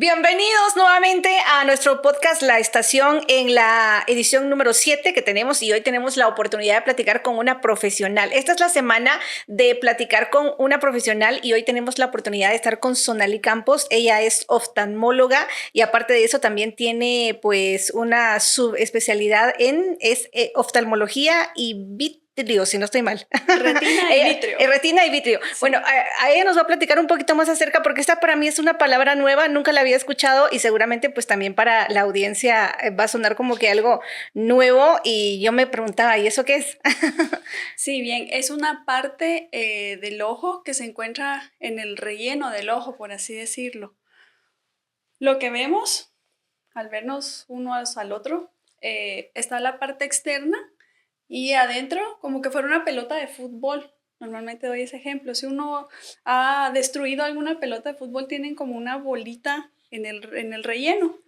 Bienvenidos nuevamente a nuestro podcast La Estación en la edición número 7 que tenemos, y hoy tenemos la oportunidad de platicar con una profesional. Esta es la semana de platicar con una profesional y hoy tenemos la oportunidad de estar con Sonali Campos. Ella es oftalmóloga y aparte de eso también tiene pues una subespecialidad en oftalmología y vitrio, si no estoy mal. Retina y vitrio. Retina y vitrio. Sí. Bueno, a ella nos va a platicar un poquito más acerca, porque esta para mí es una palabra nueva, nunca la había escuchado y seguramente pues también para la audiencia va a sonar como que algo nuevo, y yo me preguntaba, ¿y eso qué es? Sí, bien, es una parte del ojo que se encuentra en el relleno del ojo, por así decirlo. Lo que vemos al vernos uno al otro, está la parte externa y adentro como que fuera una pelota de fútbol. Normalmente doy ese ejemplo. Si uno ha destruido alguna pelota de fútbol, tienen como una bolita en el relleno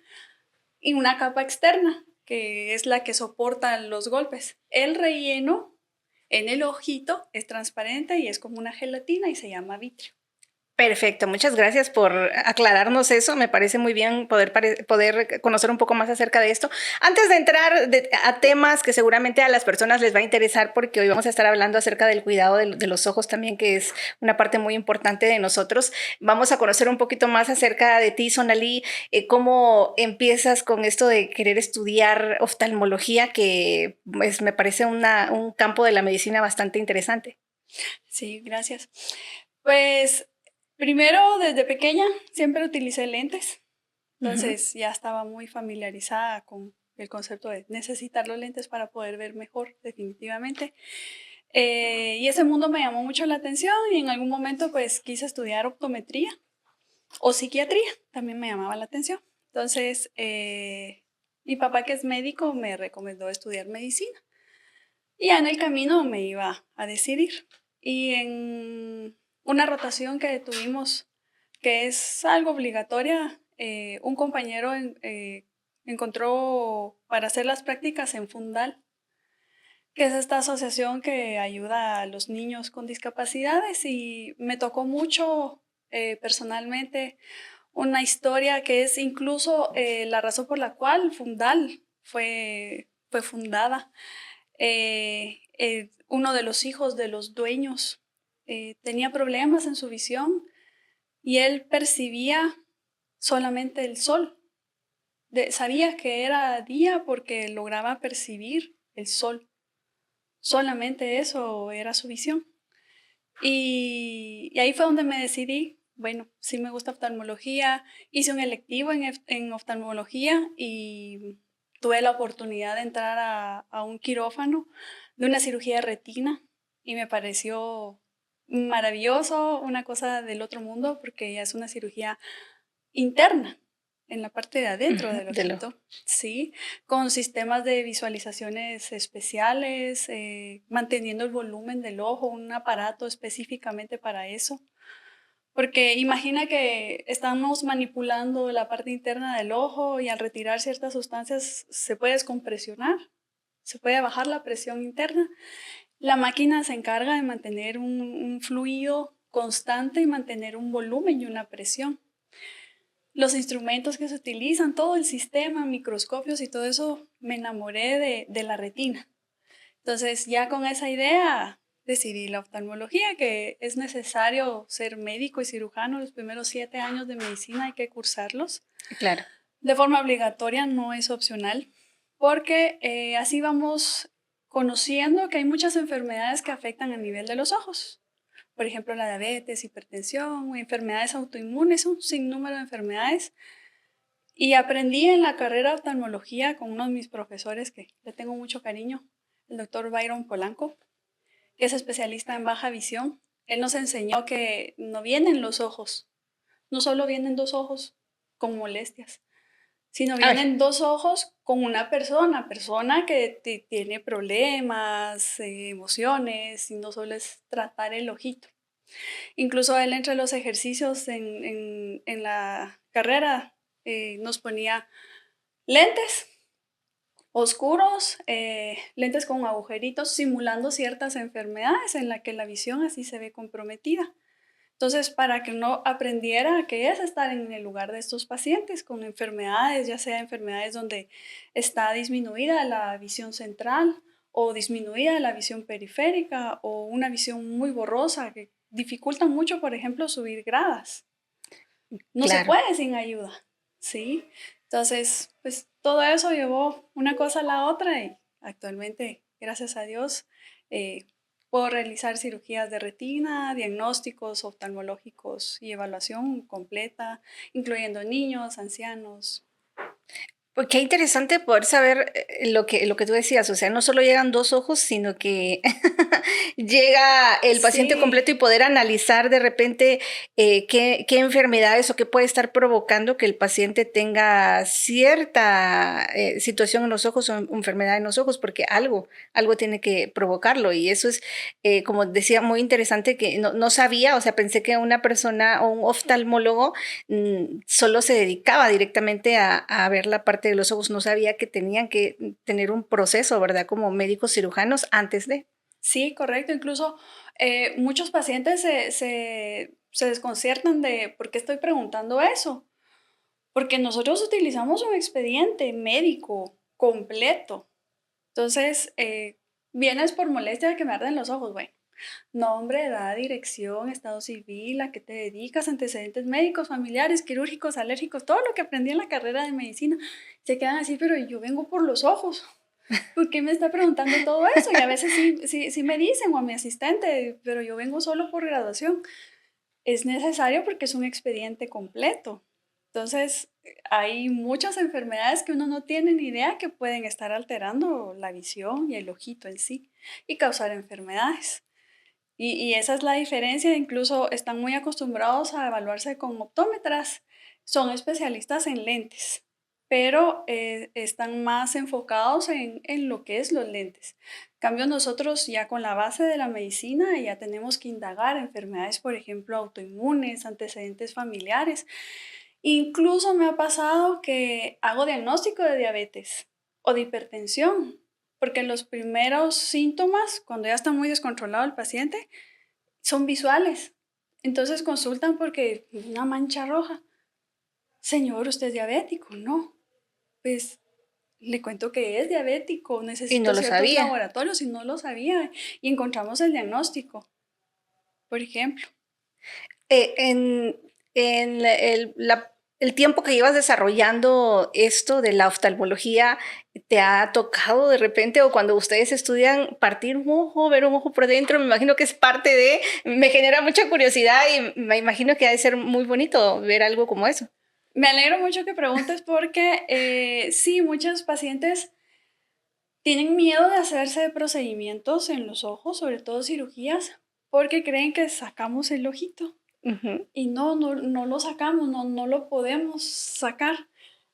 y una capa externa, que es la que soporta los golpes. El relleno en el ojito es transparente y es como una gelatina y se llama vitrio. Perfecto, muchas gracias por aclararnos eso. Me parece muy bien poder conocer un poco más acerca de esto. Antes de entrar a temas que seguramente a las personas les va a interesar, porque hoy vamos a estar hablando acerca del cuidado de los ojos también, que es una parte muy importante de nosotros. Vamos a conocer un poquito más acerca de ti, Sonali, cómo empiezas con esto de querer estudiar oftalmología, que pues, me parece un campo de la medicina bastante interesante. Sí, gracias. Pues primero, desde pequeña siempre utilicé lentes, entonces ya estaba muy familiarizada con el concepto de necesitar los lentes para poder ver mejor, definitivamente. Y ese mundo me llamó mucho la atención y en algún momento pues quise estudiar optometría o psiquiatría, también me llamaba la atención. Entonces, mi papá, que es médico, me recomendó estudiar medicina y ya en el camino me iba a decidir. Y en una rotación que tuvimos, que es algo obligatoria, un compañero encontró para hacer las prácticas en Fundal, que es esta asociación que ayuda a los niños con discapacidades, y me tocó mucho personalmente una historia que es incluso la razón por la cual Fundal fue fundada. Uno de los hijos de los dueños tenía problemas en su visión y él percibía solamente el sol. Sabía que era día porque lograba percibir el sol. Solamente eso era su visión. Y ahí fue donde me decidí. Bueno, sí me gusta oftalmología. Hice un electivo en oftalmología y tuve la oportunidad de entrar a un quirófano de una cirugía de retina y me pareció maravilloso, una cosa del otro mundo, porque ya es una cirugía interna, en la parte de adentro del ojito, sí, con sistemas de visualizaciones especiales, manteniendo el volumen del ojo, un aparato específicamente para eso. Porque imagina que estamos manipulando la parte interna del ojo y al retirar ciertas sustancias se puede descompresionar, se puede bajar la presión interna. La máquina se encarga de mantener un fluido constante y mantener un volumen y una presión. Los instrumentos que se utilizan, todo el sistema, microscopios y todo eso, me enamoré de la retina. Entonces ya con esa idea decidí la oftalmología, que es necesario ser médico y cirujano. Los primeros 7 años de medicina hay que cursarlos. Claro. De forma obligatoria, no es opcional, porque así vamos conociendo que hay muchas enfermedades que afectan a nivel de los ojos. Por ejemplo, la diabetes, hipertensión, enfermedades autoinmunes, un sinnúmero de enfermedades. Y aprendí en la carrera de oftalmología con uno de mis profesores que le tengo mucho cariño, el doctor Byron Polanco, que es especialista en baja visión. Él nos enseñó que no vienen los ojos, no solo vienen 2 ojos con molestias, sino vienen 2 ojos con una persona que tiene problemas, emociones, y no solo es tratar el ojito. Incluso él, entre los ejercicios en la carrera, nos ponía lentes oscuros, lentes con agujeritos, simulando ciertas enfermedades en las que la visión así se ve comprometida. Entonces, para que uno aprendiera qué es estar en el lugar de estos pacientes con enfermedades, ya sea enfermedades donde está disminuida la visión central o disminuida la visión periférica o una visión muy borrosa que dificulta mucho, por ejemplo, subir gradas. No se Claro. puede sin ayuda, ¿sí? Entonces, pues todo eso llevó una cosa a la otra y actualmente, gracias a Dios, eh, puedo realizar cirugías de retina, diagnósticos oftalmológicos y evaluación completa, incluyendo niños, ancianos. Pues qué interesante poder saber lo que tú decías, o sea, no solo llegan dos ojos, sino que llega el paciente Sí, completo y poder analizar de repente qué enfermedades o qué puede estar provocando que el paciente tenga cierta situación en los ojos o enfermedad en los ojos, porque algo tiene que provocarlo. Y eso es, como decía, muy interesante que no sabía, o sea, pensé que una persona o un oftalmólogo solo se dedicaba directamente a ver la parte de los ojos, no sabía que tenían que tener un proceso, ¿verdad? Como médicos cirujanos antes de. sí, correcto. Incluso muchos pacientes se desconciertan de por qué estoy preguntando eso. Porque nosotros utilizamos un expediente médico completo. Entonces, vienes por molestia de que me arden los ojos. Bueno, nombre, edad, dirección, estado civil, a qué te dedicas, antecedentes médicos, familiares, quirúrgicos, alérgicos, todo lo que aprendí en la carrera de medicina. Se quedan así, pero yo vengo por los ojos. ¿Por qué me está preguntando todo eso? Y a veces sí me dicen, o a mi asistente, pero yo vengo solo por graduación. Es necesario porque es un expediente completo. Entonces, hay muchas enfermedades que uno no tiene ni idea que pueden estar alterando la visión y el ojito en sí y causar enfermedades. Y esa es la diferencia, incluso están muy acostumbrados a evaluarse con optómetras, son especialistas en lentes, pero están más enfocados en lo que es los lentes. En cambio, nosotros ya con la base de la medicina ya tenemos que indagar enfermedades, por ejemplo, autoinmunes, antecedentes familiares. Incluso me ha pasado que hago diagnóstico de diabetes o de hipertensión, porque los primeros síntomas, cuando ya está muy descontrolado el paciente, son visuales. Entonces consultan porque una mancha roja. Señor, ¿usted es diabético? No. Pues le cuento que es diabético, Y no necesito lo ciertos sabía. laboratorios y no lo sabía. Y encontramos el diagnóstico, por ejemplo. En el tiempo que llevas desarrollando esto de la oftalmología, ¿te ha tocado de repente o cuando ustedes estudian partir un ojo, ver un ojo por dentro? Me imagino que es parte de, me genera mucha curiosidad y me imagino que ha de ser muy bonito ver algo como eso. Me alegro mucho que preguntes porque sí, muchos pacientes tienen miedo de hacerse procedimientos en los ojos, sobre todo cirugías, porque creen que sacamos el ojito. Ujú. Y no lo sacamos, no lo podemos sacar.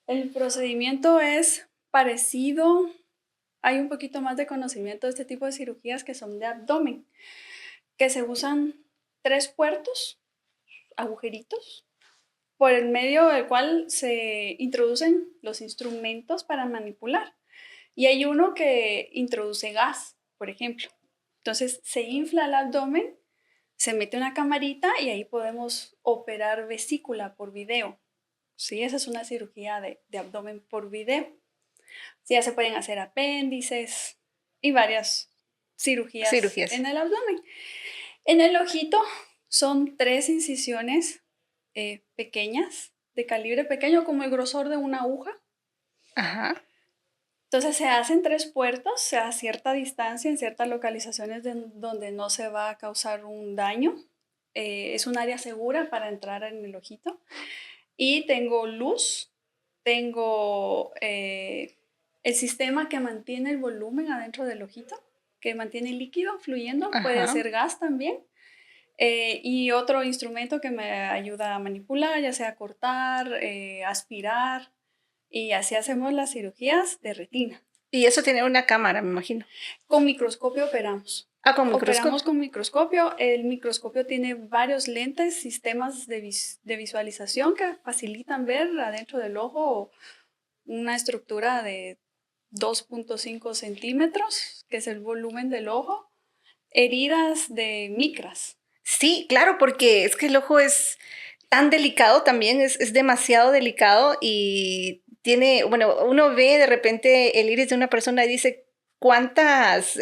El procedimiento es parecido, hay un poquito más de conocimiento de este tipo de cirugías que son de abdomen, que se usan 3 puertos, agujeritos, por el medio del cual se introducen los instrumentos para manipular. Y hay uno que introduce gas, por ejemplo. Entonces se infla el abdomen, se mete una camarita y ahí podemos operar vesícula por video. Sí, esa es una cirugía de abdomen por video. Sí, ya se pueden hacer apéndices y varias cirugías Cirugías. en el abdomen. En el ojito son 3 incisiones pequeñas, de calibre pequeño, como el grosor de una aguja. Ajá. Entonces se hacen 3 puertos a cierta distancia, en ciertas localizaciones donde no se va a causar un daño. Es un área segura para entrar en el ojito. Y tengo luz, tengo el sistema que mantiene el volumen adentro del ojito, que mantiene el líquido fluyendo, puede Ajá. ser gas también. Y otro instrumento que me ayuda a manipular, ya sea cortar, aspirar, y así hacemos las cirugías de retina. Y eso tiene una cámara, me imagino. Con microscopio operamos. Ah, con Operamos microscopio. con microscopio. El microscopio tiene varios lentes, sistemas de visualización que facilitan ver adentro del ojo una estructura de 2.5 centímetros, que es el volumen del ojo, heridas de micras. Sí, claro, porque es que el ojo es tan delicado también, es demasiado delicado y tiene, bueno, uno ve de repente el iris de una persona y dice cuántas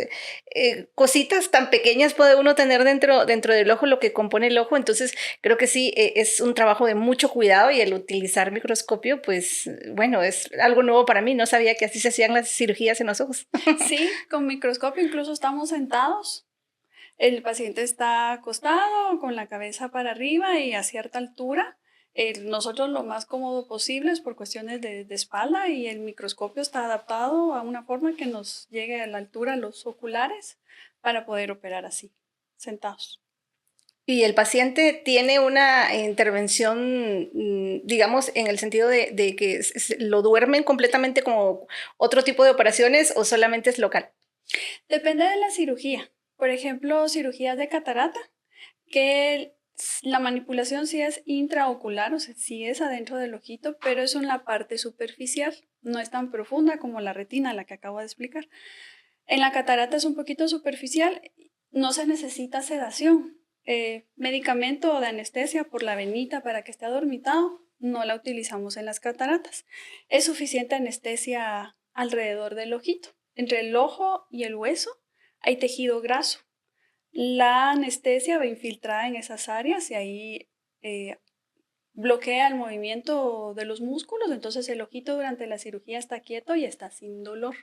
cositas tan pequeñas puede uno tener dentro del ojo, lo que compone el ojo. Entonces, creo que sí, es un trabajo de mucho cuidado y el utilizar microscopio, pues, bueno, es algo nuevo para mí. No sabía que así se hacían las cirugías en los ojos. Sí, con microscopio incluso estamos sentados. El paciente está acostado con la cabeza para arriba y a cierta altura. Nosotros lo más cómodo posible es por cuestiones de espalda y el microscopio está adaptado a una forma que nos llegue a la altura a los oculares para poder operar así, sentados. Y el paciente tiene una intervención, digamos, en el sentido de que lo duermen completamente como otro tipo de operaciones o solamente es local. Depende de la cirugía. Por ejemplo, cirugías de catarata, que la manipulación sí es intraocular, o sea, sí es adentro del ojito, pero es en la parte superficial, no es tan profunda como la retina, la que acabo de explicar. En la catarata es un poquito superficial, no se necesita sedación. Medicamento de anestesia por la venita para que esté adormitado, no la utilizamos en las cataratas. Es suficiente anestesia alrededor del ojito. Entre el ojo y el hueso hay tejido graso. La anestesia va infiltrada en esas áreas y ahí eh, bloquea el movimiento de los músculos, entonces el ojito durante la cirugía está quieto y está sin dolor.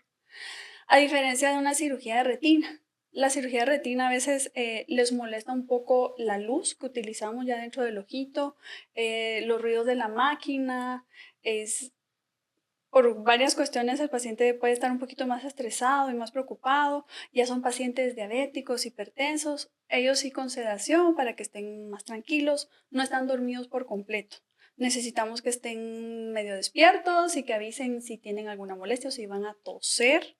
A diferencia de una cirugía de retina. La cirugía de retina a veces les molesta un poco la luz que utilizamos ya dentro del ojito, los ruidos de la máquina, es, por varias cuestiones el paciente puede estar un poquito más estresado y más preocupado. Ya son pacientes diabéticos, hipertensos, ellos sí con sedación para que estén más tranquilos, no están dormidos por completo. Necesitamos que estén medio despiertos y que avisen si tienen alguna molestia o si van a toser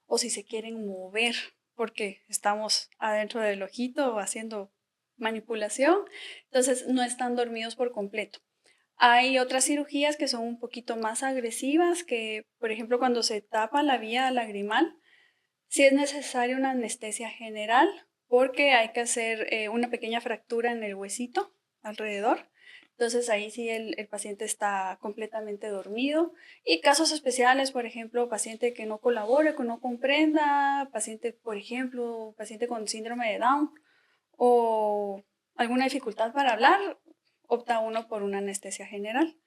o si se quieren mover porque estamos adentro del ojito haciendo manipulación. Entonces no están dormidos por completo. Hay otras cirugías que son un poquito más agresivas, que por ejemplo cuando se tapa la vía lagrimal, sí es necesaria una anestesia general porque hay que hacer una pequeña fractura en el huesito alrededor. Entonces ahí sí el paciente está completamente dormido. Y casos especiales, por ejemplo, paciente que no colabore, que no comprenda, paciente, por ejemplo, paciente con síndrome de Down o alguna dificultad para hablar, opta uno por una anestesia general.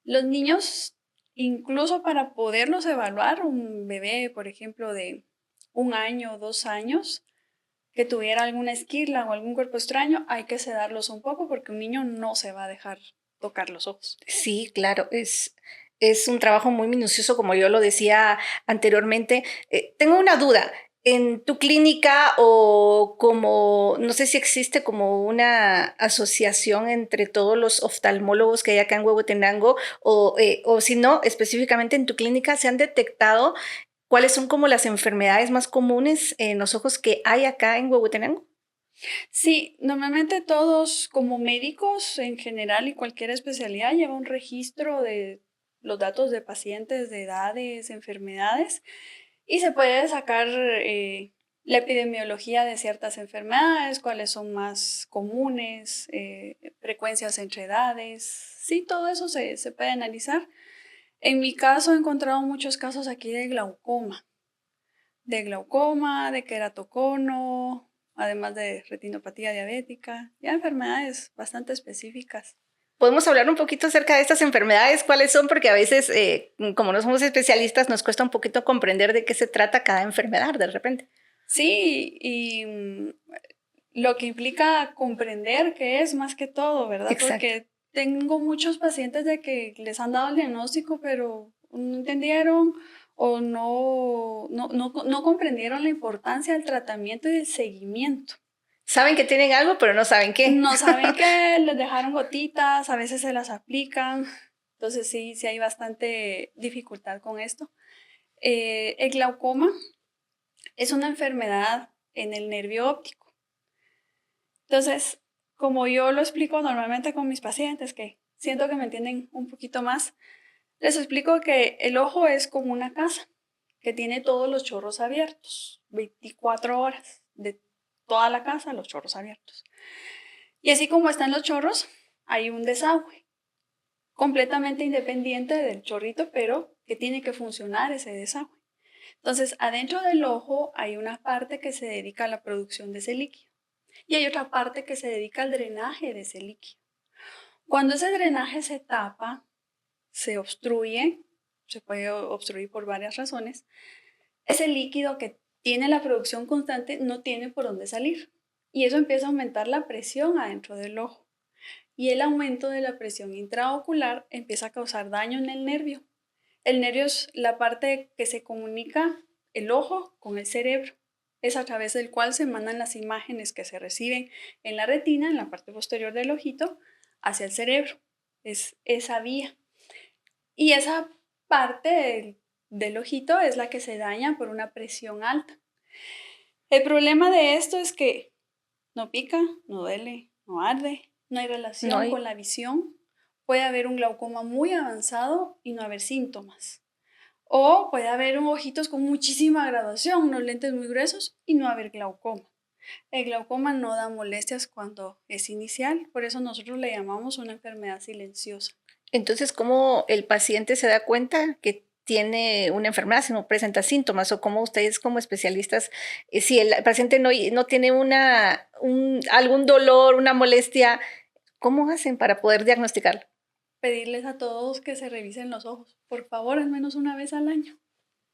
Los niños, incluso para poderlos evaluar, un bebé, por ejemplo, de 1 año, 2 años, que tuviera alguna esquirla o algún cuerpo extraño, hay que sedarlos un poco porque un niño no se va a dejar tocar los ojos. Sí, claro, es un trabajo muy minucioso, como yo lo decía anteriormente. Tengo una duda. En tu clínica o como, no sé si existe como una asociación entre todos los oftalmólogos que hay acá en Huehuetenango o si no, específicamente en tu clínica, ¿se han detectado cuáles son como las enfermedades más comunes en los ojos que hay acá en Huehuetenango? Sí, normalmente todos como médicos en general y cualquier especialidad lleva un registro de los datos de pacientes, de edades, enfermedades y se puede sacar la epidemiología de ciertas enfermedades, cuáles son más comunes, frecuencias entre edades. Sí, todo eso se puede analizar. En mi caso he encontrado muchos casos aquí de queratocono, además de retinopatía diabética, ya enfermedades bastante específicas. Podemos hablar un poquito acerca de estas enfermedades, cuáles son, porque a veces, como no somos especialistas, nos cuesta un poquito comprender de qué se trata cada enfermedad de repente. Sí, y lo que implica comprender qué es más que todo, ¿verdad? Exacto. Porque tengo muchos pacientes de que les han dado el diagnóstico, pero no entendieron o no comprendieron la importancia del tratamiento y del seguimiento. Saben que tienen algo, pero no saben qué. No saben qué, les dejaron gotitas, a veces se las aplican, entonces sí, sí hay bastante dificultad con esto. El glaucoma es una enfermedad en el nervio óptico. Entonces, como yo lo explico normalmente con mis pacientes, que siento que me entienden un poquito más, les explico que el ojo es como una casa que tiene todos los chorros abiertos, 24 horas de toda la casa, los chorros abiertos. Y así como están los chorros, hay un desagüe completamente independiente del chorrito, pero que tiene que funcionar ese desagüe. Entonces, adentro del ojo hay una parte que se dedica a la producción de ese líquido y hay otra parte que se dedica al drenaje de ese líquido. Cuando ese drenaje se tapa, se obstruye, se puede obstruir por varias razones, ese líquido que tiene la producción constante no tiene por dónde salir y eso empieza a aumentar la presión adentro del ojo. Y el aumento de la presión intraocular empieza a causar daño en el nervio. El nervio es la parte que se comunica el ojo con el cerebro. Es a través del cual se mandan las imágenes que se reciben en la retina, en la parte posterior del ojito, hacia el cerebro. Es esa vía. Y esa parte del ojito es la que se daña por una presión alta. El problema de esto es que no pica, no duele, no arde, no hay relación con la visión. Puede haber un glaucoma muy avanzado y no haber síntomas. O puede haber ojitos con muchísima graduación, unos lentes muy gruesos y no haber glaucoma. El glaucoma no da molestias cuando es inicial, por eso nosotros le llamamos una enfermedad silenciosa. Entonces, ¿cómo el paciente se da cuenta que tiene una enfermedad si no presenta síntomas? ¿O cómo ustedes como especialistas, si el paciente no tiene algún dolor, una molestia, cómo hacen para poder diagnosticarlo? Pedirles a todos que se revisen los ojos, por favor, al menos una vez al año.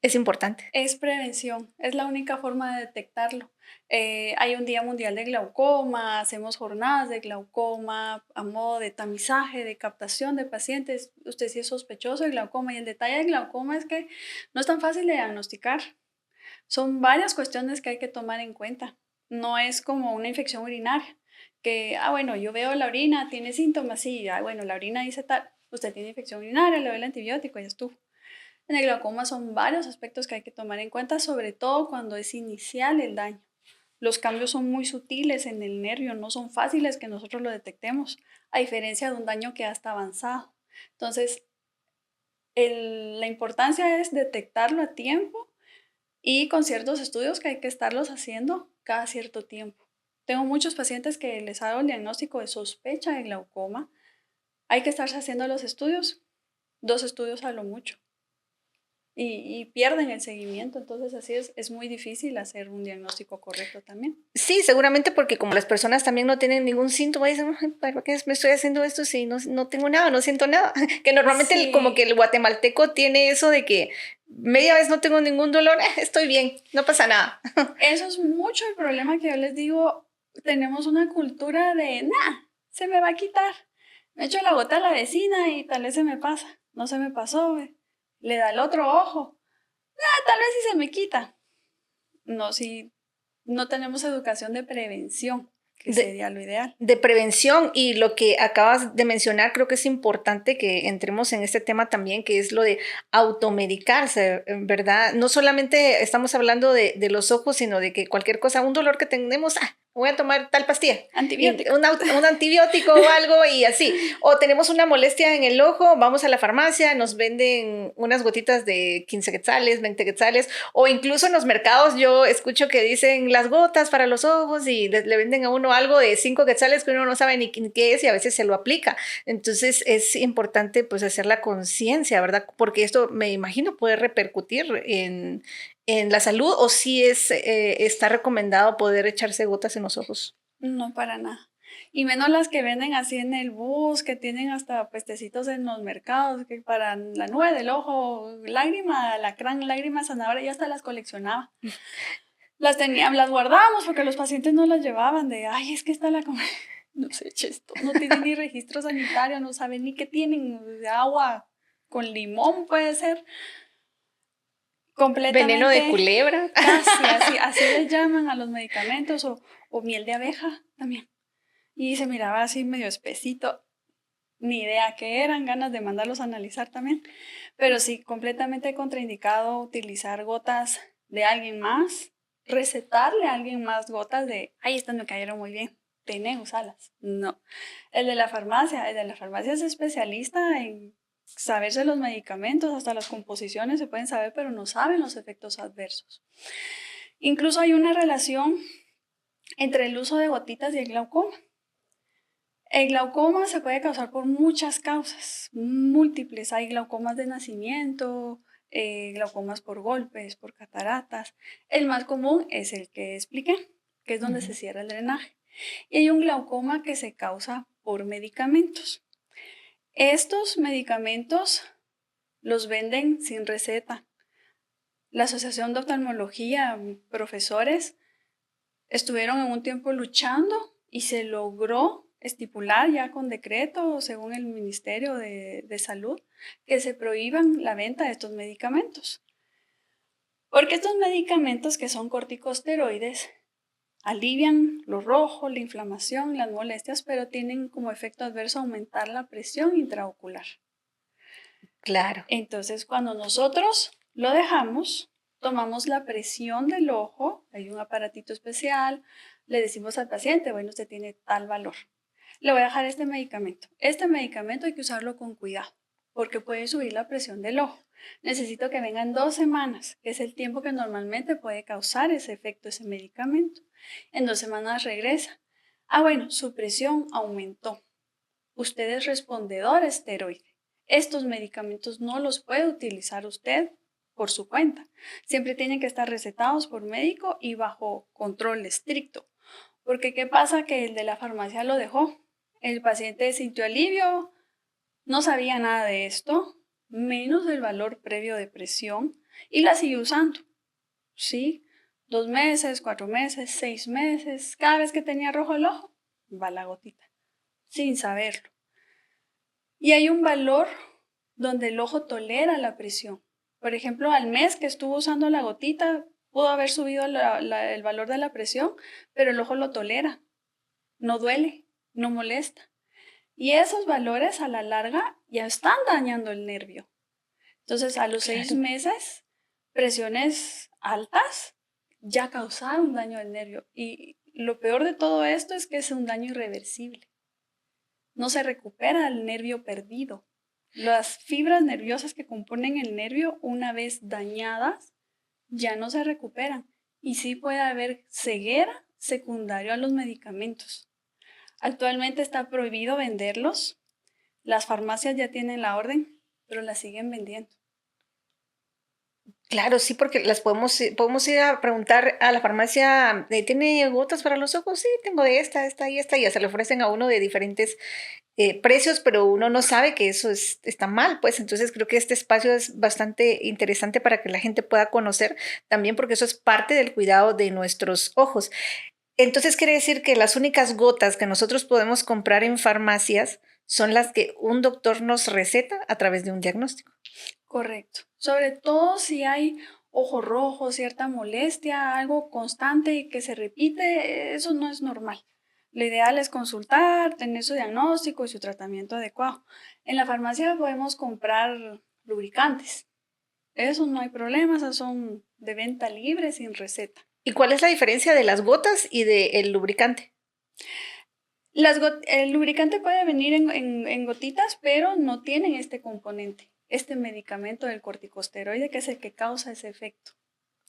Es importante. Es prevención, es la única forma de detectarlo. Hay un Día Mundial de Glaucoma, hacemos jornadas de glaucoma a modo de tamizaje, de captación de pacientes. Usted sí es sospechoso de glaucoma y el detalle del glaucoma es que no es tan fácil de diagnosticar. Son varias cuestiones que hay que tomar en cuenta. No es como una infección urinaria, que, bueno, yo veo la orina, tiene síntomas, sí, bueno, la orina dice tal, usted tiene infección urinaria, le doy el antibiótico y ya estuvo. En el glaucoma son varios aspectos que hay que tomar en cuenta, sobre todo cuando es inicial el daño. Los cambios son muy sutiles en el nervio, no son fáciles que nosotros lo detectemos, a diferencia de un daño que ya está avanzado. Entonces, la importancia es detectarlo a tiempo y con ciertos estudios que hay que estarlos haciendo cada cierto tiempo. Tengo muchos pacientes que les hago el diagnóstico de sospecha de glaucoma. Hay que estarse haciendo los estudios, 2 estudios a lo mucho. Y pierden el seguimiento, entonces así es muy difícil hacer un diagnóstico correcto también. Sí, seguramente porque como las personas también no tienen ningún síntoma, dicen, ¿para qué me estoy haciendo esto si no tengo nada, no siento nada? Que normalmente Sí. como que el guatemalteco tiene eso de que media vez no tengo ningún dolor, estoy bien, no pasa nada. Eso es mucho el problema que yo les digo, tenemos una cultura de, se me va a quitar. Me echo la gota a la vecina y tal vez se me pasa. No se me pasó, le da el otro ojo. Tal vez sí se me quita. No, si no tenemos educación de prevención, que sería lo ideal. De prevención, y lo que acabas de mencionar, creo que es importante que entremos en este tema también, que es lo de automedicarse, ¿verdad? No solamente estamos hablando de los ojos, sino de que cualquier cosa, un dolor que tenemos, voy a tomar tal pastilla. Antibiótico. Un antibiótico o algo y así. O tenemos una molestia en el ojo, vamos a la farmacia, nos venden unas gotitas de 15 quetzales, 20 quetzales, o incluso en los mercados yo escucho que dicen las gotas para los ojos y le venden a uno algo de 5 quetzales que uno no sabe ni qué es y a veces se lo aplica. Entonces es importante pues hacer la conciencia, ¿verdad? Porque esto me imagino puede repercutir en la salud, o si está recomendado poder echarse gotas en los ojos. No, para nada. Y menos las que venden así en el bus, que tienen hasta puestecitos en los mercados, que para la nube del ojo, lágrima, alacrán, lágrima, zanahoria, yo hasta las coleccionaba. Las guardábamos porque los pacientes no las llevaban ay, es que está no se eche esto, no tienen ni registro sanitario, no saben ni qué tienen, agua con limón puede ser. Completamente. Veneno de culebra. Casi, así les llaman a los medicamentos, o miel de abeja también. Y se miraba así medio espesito, ni idea qué eran, ganas de mandarlos a analizar también. Pero sí, completamente contraindicado utilizar gotas de alguien más, recetarle a alguien más gotas estas me cayeron muy bien, usalas. No, el de la farmacia es especialista en saberse los medicamentos, hasta las composiciones se pueden saber, pero no saben los efectos adversos. Incluso hay una relación entre el uso de gotitas y el glaucoma. El glaucoma se puede causar por muchas causas, múltiples. Hay glaucomas de nacimiento, glaucomas por golpes, por cataratas. El más común es el que expliqué, que es donde se cierra el drenaje. Y hay un glaucoma que se causa por medicamentos. Estos medicamentos los venden sin receta. La Asociación de Oftalmología, profesores, estuvieron en un tiempo luchando y se logró estipular ya con decreto, según el Ministerio de Salud, que se prohíban la venta de estos medicamentos. Porque estos medicamentos, que son corticosteroides, alivian lo rojo, la inflamación, las molestias, pero tienen como efecto adverso aumentar la presión intraocular. Claro. Entonces, cuando nosotros lo dejamos, tomamos la presión del ojo, hay un aparatito especial, le decimos al paciente, bueno, usted tiene tal valor. Le voy a dejar este medicamento. Este medicamento hay que usarlo con cuidado, porque puede subir la presión del ojo. Necesito que vengan 2 semanas, que es el tiempo que normalmente puede causar ese efecto, ese medicamento. En 2 semanas regresa. Ah, bueno, su presión aumentó. Usted es respondedor a esteroide. Estos medicamentos no los puede utilizar usted por su cuenta. Siempre tienen que estar recetados por médico y bajo control estricto. Porque ¿qué pasa? Que el de la farmacia lo dejó. El paciente sintió alivio, no sabía nada de esto, menos del valor previo de presión, y la siguió usando. ¿Sí? 2 meses, 4 meses, 6 meses. Cada vez que tenía rojo el ojo, va la gotita, sin saberlo. Y hay un valor donde el ojo tolera la presión. Por ejemplo, al mes que estuvo usando la gotita, pudo haber subido el valor de la presión, pero el ojo lo tolera. No duele, no molesta. Y esos valores a la larga ya están dañando el nervio. Entonces, a los 6 meses, presiones altas ya causaron daño al nervio. Y lo peor de todo esto es que es un daño irreversible. No se recupera el nervio perdido. Las fibras nerviosas que componen el nervio, una vez dañadas, ya no se recuperan. Y sí puede haber ceguera secundaria a los medicamentos. Actualmente está prohibido venderlos. Las farmacias ya tienen la orden, pero las siguen vendiendo. Claro, sí, porque las podemos ir a preguntar a la farmacia, ¿tiene gotas para los ojos? Sí, tengo de esta y esta, y ya se le ofrecen a uno de diferentes precios, pero uno no sabe que eso está mal, pues entonces creo que este espacio es bastante interesante para que la gente pueda conocer también, porque eso es parte del cuidado de nuestros ojos. Entonces quiere decir que las únicas gotas que nosotros podemos comprar en farmacias son las que un doctor nos receta a través de un diagnóstico. Correcto. Sobre todo si hay ojo rojo, cierta molestia, algo constante y que se repite, eso no es normal. Lo ideal es consultar, tener su diagnóstico y su tratamiento adecuado. En la farmacia podemos comprar lubricantes. Eso no hay problema, esos son de venta libre sin receta. ¿Y cuál es la diferencia de las gotas y del lubricante? El lubricante puede venir en gotitas, pero no tienen este componente, este medicamento del corticosteroide, que es el que causa ese efecto.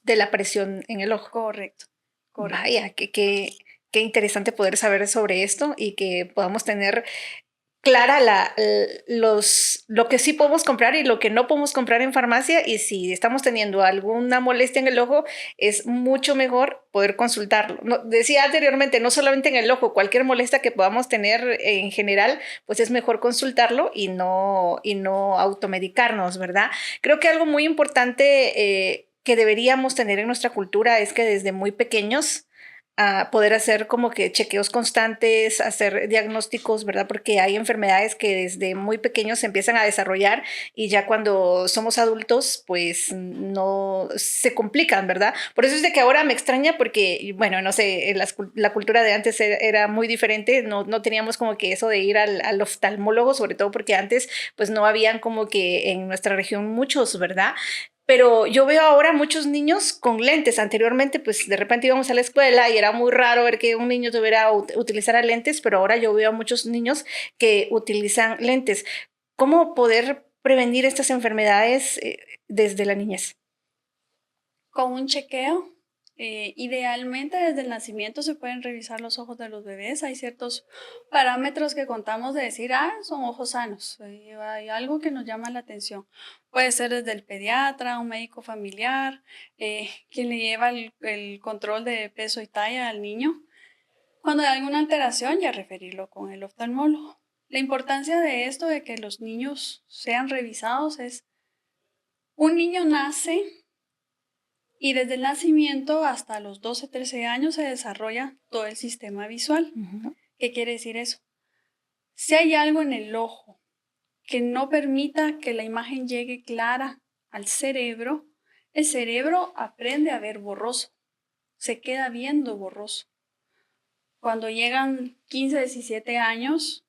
De la presión en el ojo. Correcto. Vaya, qué interesante poder saber sobre esto y que podamos tener clara lo que sí podemos comprar y lo que no podemos comprar en farmacia, y si estamos teniendo alguna molestia en el ojo, es mucho mejor poder consultarlo. Decía anteriormente, no solamente en el ojo, cualquier molestia que podamos tener en general, pues es mejor consultarlo y no automedicarnos, ¿verdad? Creo que algo muy importante que deberíamos tener en nuestra cultura es que desde muy pequeños a poder hacer como que chequeos constantes, hacer diagnósticos, ¿verdad? Porque hay enfermedades que desde muy pequeños se empiezan a desarrollar y ya cuando somos adultos, pues no se complican, ¿verdad? Por eso es de que ahora me extraña porque, bueno, no sé, la cultura de antes era muy diferente, no teníamos como que eso de ir al oftalmólogo, sobre todo porque antes pues no habían como que en nuestra región muchos, ¿verdad? Pero yo veo ahora muchos niños con lentes. Anteriormente, pues de repente íbamos a la escuela y era muy raro ver que un niño utilizara lentes, pero ahora yo veo a muchos niños que utilizan lentes. ¿Cómo poder prevenir estas enfermedades desde la niñez? Con un chequeo Idealmente desde el nacimiento se pueden revisar los ojos de los bebés. Hay ciertos parámetros que contamos de decir, son ojos sanos. Hay algo que nos llama la atención. Puede ser desde el pediatra, un médico familiar, quien le lleva el control de peso y talla al niño. Cuando hay alguna alteración, ya referirlo con el oftalmólogo. La importancia de esto, de que los niños sean revisados, es un niño nace y desde el nacimiento hasta los 12, 13 años se desarrolla todo el sistema visual. ¿Qué quiere decir eso? Si hay algo en el ojo que no permita que la imagen llegue clara al cerebro, el cerebro aprende a ver borroso, se queda viendo borroso. Cuando llegan 15, 17 años,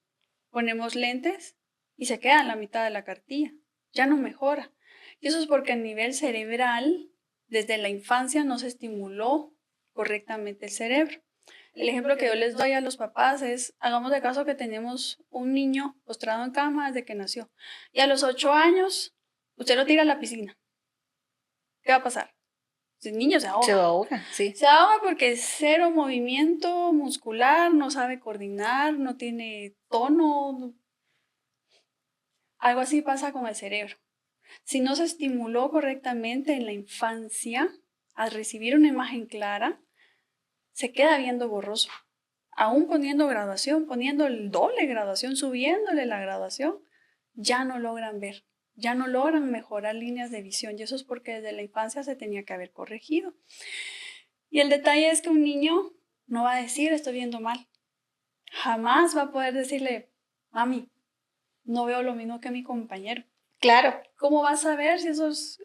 ponemos lentes y se queda en la mitad de la cartilla, ya no mejora. Y eso es porque a nivel cerebral, desde la infancia no se estimuló correctamente el cerebro. El ejemplo que yo les doy a los papás es, hagamos de caso que tenemos un niño postrado en cama desde que nació. Y a los 8 años, usted lo tira a la piscina. ¿Qué va a pasar? El niño se ahoga. Se ahoga, sí. Se ahoga porque cero movimiento muscular, no sabe coordinar, no tiene tono. Algo así pasa con el cerebro. Si no se estimuló correctamente en la infancia, al recibir una imagen clara, se queda viendo borroso. Aún poniendo graduación, poniendo el doble graduación, subiéndole la graduación, ya no logran ver, ya no logran mejorar líneas de visión. Y eso es porque desde la infancia se tenía que haber corregido. Y el detalle es que un niño no va a decir estoy viendo mal. Jamás va a poder decirle, mami, no veo lo mismo que mi compañero. Claro. ¿Cómo vas a ver si eso es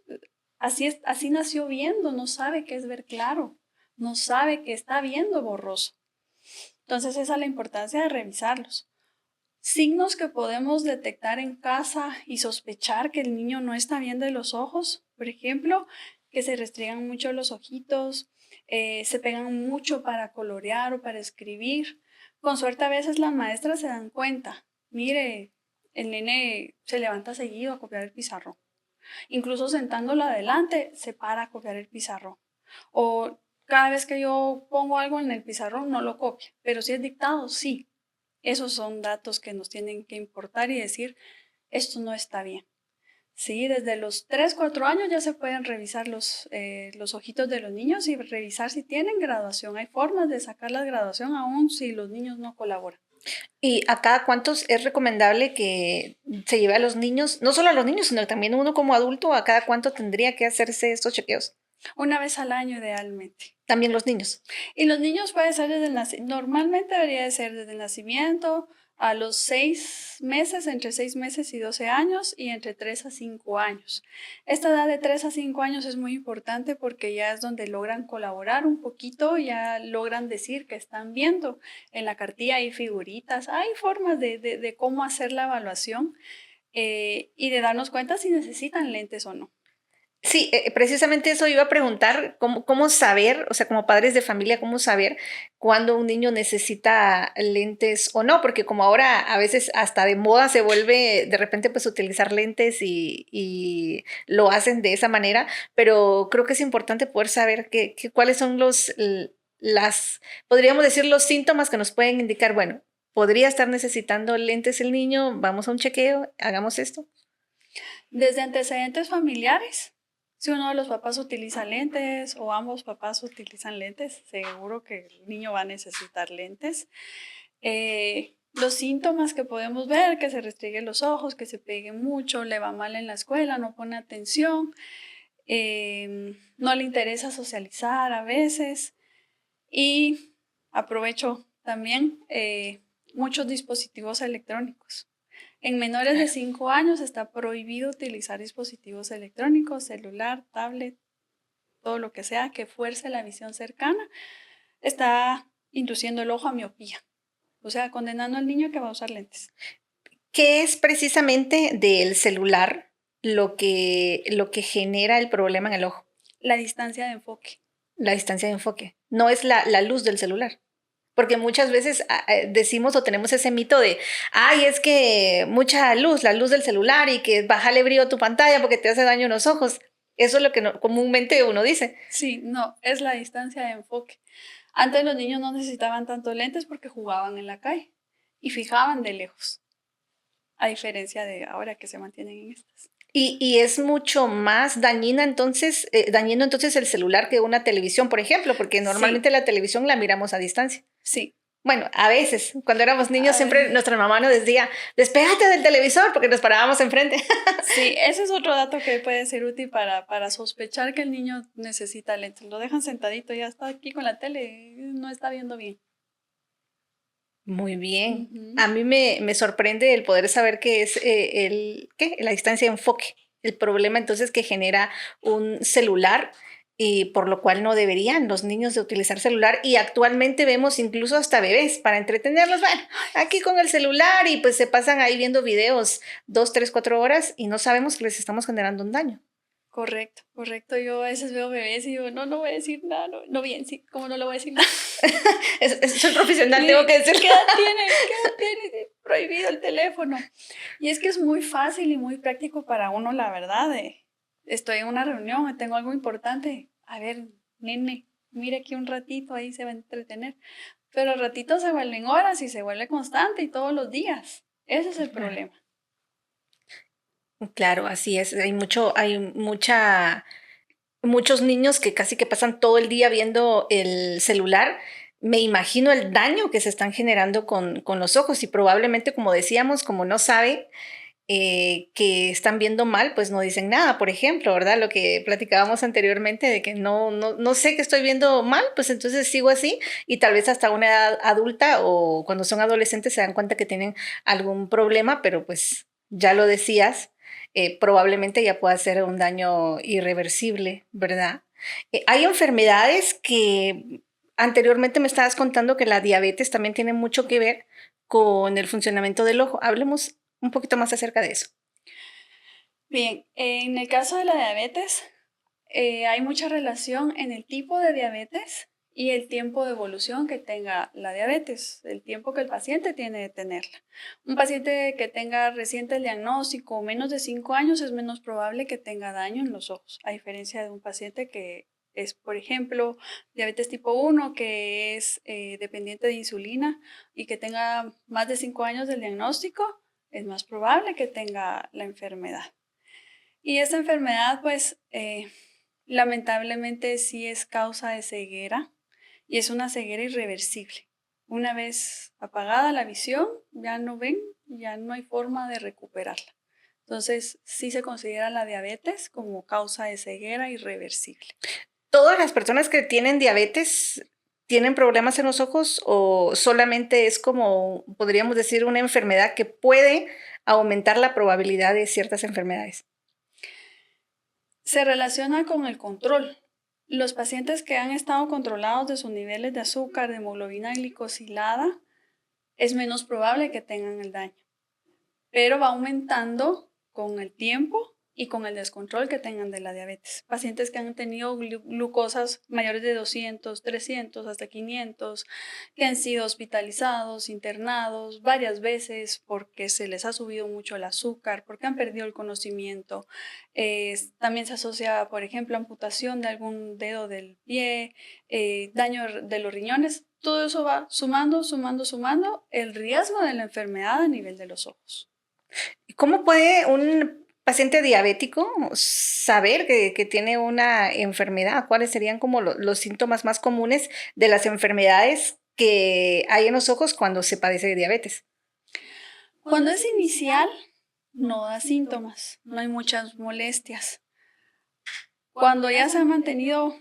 así nació viendo? No sabe qué es ver claro, no sabe que está viendo borroso. Entonces esa es la importancia de revisarlos. Signos que podemos detectar en casa y sospechar que el niño no está bien de los ojos, por ejemplo, que se restriegan mucho los ojitos, se pegan mucho para colorear o para escribir. Con suerte a veces las maestras se dan cuenta, mire, el nene se levanta seguido a copiar el pizarrón. Incluso sentándolo adelante, se para a copiar el pizarrón. O cada vez que yo pongo algo en el pizarrón, no lo copia. Pero si es dictado, sí. Esos son datos que nos tienen que importar y decir, esto no está bien. Sí, desde los 3, 4 años ya se pueden revisar los ojitos de los niños y revisar si tienen graduación. Hay formas de sacar la graduación aún si los niños no colaboran. ¿Y a cada cuántos es recomendable que se lleve a los niños, no solo a los niños, sino también uno como adulto, a cada cuánto tendría que hacerse estos chequeos? Una vez al año idealmente. También los niños. Y los niños puede ser desde el nacimiento, normalmente debería de ser desde el nacimiento a los 6 meses, entre 6 meses y 12 años y entre 3 a 5 años. Esta edad de 3 a 5 años es muy importante porque ya es donde logran colaborar un poquito, ya logran decir que están viendo. En la cartilla hay figuritas, hay formas de cómo hacer la evaluación y de darnos cuenta si necesitan lentes o no. Sí, precisamente eso iba a preguntar, ¿cómo saber, o sea, como padres de familia, cómo saber cuándo un niño necesita lentes o no? Porque como ahora a veces hasta de moda se vuelve de repente pues utilizar lentes y lo hacen de esa manera, pero creo que es importante poder saber cuáles son podríamos decir, los síntomas que nos pueden indicar, bueno, podría estar necesitando lentes el niño, vamos a un chequeo, hagamos esto. Desde antecedentes familiares. Si uno de los papás utiliza lentes o ambos papás utilizan lentes, seguro que el niño va a necesitar lentes. Los síntomas que podemos ver, que se restringen los ojos, que se peguen mucho, le va mal en la escuela, no pone atención, no le interesa socializar a veces. Y aprovecho también muchos dispositivos electrónicos. En menores de 5 años está prohibido utilizar dispositivos electrónicos, celular, tablet, todo lo que sea que fuerce la visión cercana. Está induciendo el ojo a miopía, o sea, condenando al niño que va a usar lentes. ¿Qué es precisamente del celular lo que genera el problema en el ojo? La distancia de enfoque. La distancia de enfoque. No es la luz del celular. Porque muchas veces decimos o tenemos ese mito de, ay, es que mucha luz, la luz del celular y que bájale brillo a tu pantalla porque te hace daño en los ojos. Eso es lo que comúnmente uno dice. Sí, no, es la distancia de enfoque. Antes los niños no necesitaban tantos lentes porque jugaban en la calle y fijaban de lejos, a diferencia de ahora que se mantienen en estas. Y es mucho más dañino entonces el celular que una televisión, por ejemplo, porque Sí, normalmente la televisión la miramos a distancia. sí. Bueno, a veces, cuando éramos niños, A siempre veces. nuestra mamá nos decía, despégate del televisor, porque nos parábamos enfrente. Sí, ese es otro dato que puede ser útil para sospechar que el niño necesita lentes. Lo dejan sentadito, ya está aquí con la tele, no está viendo bien. Muy bien. Ujú. A mí me sorprende el poder saber que es la distancia de enfoque, el problema entonces que genera un celular y por lo cual no deberían los niños de utilizar celular y actualmente vemos incluso hasta bebés para entretenerlos, bueno, aquí con el celular y pues se pasan ahí viendo videos 2, 3, 4 horas y no sabemos que les estamos generando un daño. Correcto, correcto. Yo a veces veo bebés y digo, no, no voy a decir nada, no, no bien, sí, ¿cómo no le voy a decir nada? Soy profesional, tengo ¿Qué que decirlo. edad tiene? ¿Qué edad tiene? Prohibido el teléfono. Y es que es muy fácil y muy práctico para uno, la verdad. Estoy en una reunión, tengo algo importante. A ver, nene, mire aquí un ratito, ahí se va a entretener. Pero el ratito se vuelven horas y se vuelve constante y todos los días. Ese es el problema. Claro, así es. Muchos niños que casi que pasan todo el día viendo el celular. Me imagino el daño que se están generando con los ojos y probablemente, como decíamos, como no saben que están viendo mal, pues no dicen nada, por ejemplo, ¿verdad? Lo que platicábamos anteriormente de que no sé que estoy viendo mal, pues entonces sigo así y tal vez hasta una edad adulta o cuando son adolescentes se dan cuenta que tienen algún problema, pero pues ya lo decías, probablemente ya pueda ser un daño irreversible, ¿verdad? Hay enfermedades que anteriormente me estabas contando que la diabetes también tiene mucho que ver con el funcionamiento del ojo. Hablemos un poquito más acerca de eso. Bien, en el caso de la diabetes, hay mucha relación en el tipo de diabetes y el tiempo de evolución que tenga la diabetes, el tiempo que el paciente tiene de tenerla. Un paciente que tenga reciente el diagnóstico, menos de 5 años, es menos probable que tenga daño en los ojos, a diferencia de un paciente que es, por ejemplo, diabetes tipo 1, que es dependiente de insulina y que tenga más de 5 años del diagnóstico, es más probable que tenga la enfermedad. Y esta enfermedad, pues, lamentablemente sí es causa de ceguera y es una ceguera irreversible. Una vez apagada la visión, ya no ven, ya no hay forma de recuperarla. Entonces, sí se considera la diabetes como causa de ceguera irreversible. ¿Todas las personas que tienen diabetes tienen problemas en los ojos o solamente es como, podríamos decir, una enfermedad que puede aumentar la probabilidad de ciertas enfermedades? Se relaciona con el control. Los pacientes que han estado controlados de sus niveles de azúcar, de hemoglobina glicosilada, es menos probable que tengan el daño, pero va aumentando con el tiempo y con el descontrol que tengan de la diabetes. Pacientes que han tenido glucosas mayores de 200, 300, hasta 500, que han sido hospitalizados, internados varias veces porque se les ha subido mucho el azúcar, porque han perdido el conocimiento. También se asocia, por ejemplo, amputación de algún dedo del pie, daño de los riñones. Todo eso va sumando, sumando, sumando el riesgo de la enfermedad a nivel de los ojos. ¿Cómo puede un paciente diabético saber que tiene una enfermedad? ¿Cuáles serían como los síntomas más comunes de las enfermedades que hay en los ojos cuando se padece de diabetes? Cuando es inicial, no da síntomas, no hay muchas molestias. Cuando ya se ha mantenido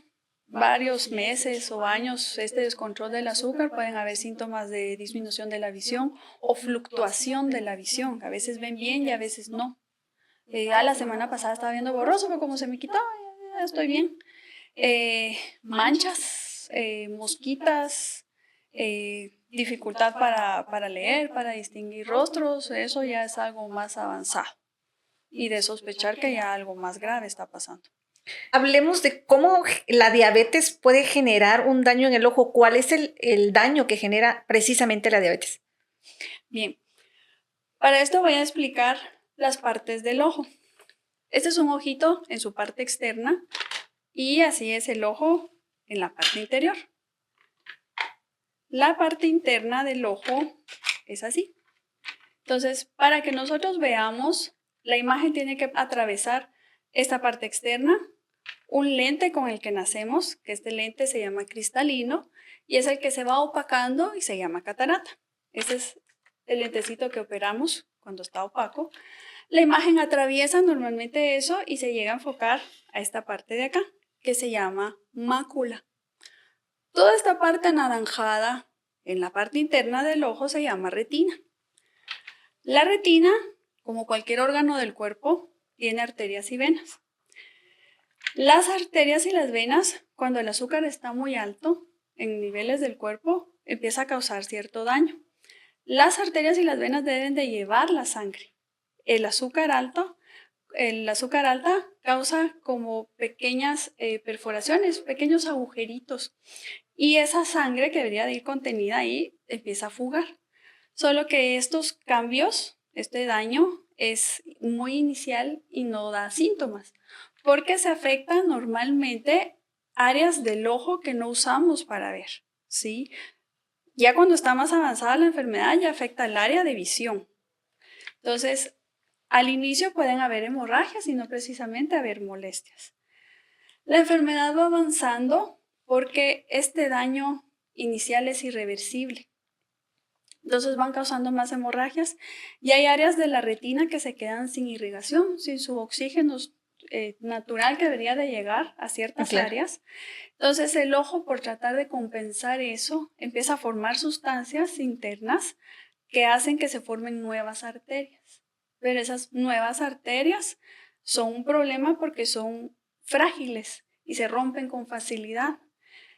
varios meses o años este descontrol del azúcar, pueden haber síntomas de disminución de la visión o fluctuación de la visión. A veces ven bien y a veces no. La semana pasada estaba viendo borroso, pero como se me quitó, ya estoy bien. Manchas, mosquitas, dificultad para leer, para distinguir rostros, eso ya es algo más avanzado y de sospechar que ya algo más grave está pasando. Hablemos de cómo la diabetes puede generar un daño en el ojo. ¿Cuál es el daño que genera precisamente la diabetes? Bien, para esto voy a explicar las partes del ojo. Este es un ojito en su parte externa y así es el ojo en la parte interior. La parte interna del ojo es así. Entonces, para que nosotros veamos, la imagen tiene que atravesar esta parte externa, un lente con el que nacemos, que este lente se llama cristalino, y es el que se va opacando y se llama catarata. Este es el lentecito que operamos cuando está opaco. La imagen atraviesa normalmente eso y se llega a enfocar a esta parte de acá, que se llama mácula. Toda esta parte anaranjada en la parte interna del ojo se llama retina. La retina, como cualquier órgano del cuerpo, tiene arterias y venas. Las arterias y las venas, cuando el azúcar está muy alto en niveles del cuerpo, empieza a causar cierto daño. Las arterias y las venas deben de llevar la sangre. El azúcar alta causa como pequeñas perforaciones, pequeños agujeritos. Y esa sangre que debería de ir contenida ahí empieza a fugar. Solo que estos cambios, este daño, es muy inicial y no da síntomas, porque se afectan normalmente áreas del ojo que no usamos para ver, ¿sí? Ya cuando está más avanzada la enfermedad, ya afecta el área de visión. Entonces, al inicio pueden haber hemorragias y no precisamente haber molestias. La enfermedad va avanzando porque este daño inicial es irreversible. Entonces van causando más hemorragias y hay áreas de la retina que se quedan sin irrigación, sin su oxígeno natural que debería de llegar a ciertas áreas. Entonces el ojo, por tratar de compensar eso, empieza a formar sustancias internas que hacen que se formen nuevas arterias. Pero esas nuevas arterias son un problema porque son frágiles y se rompen con facilidad.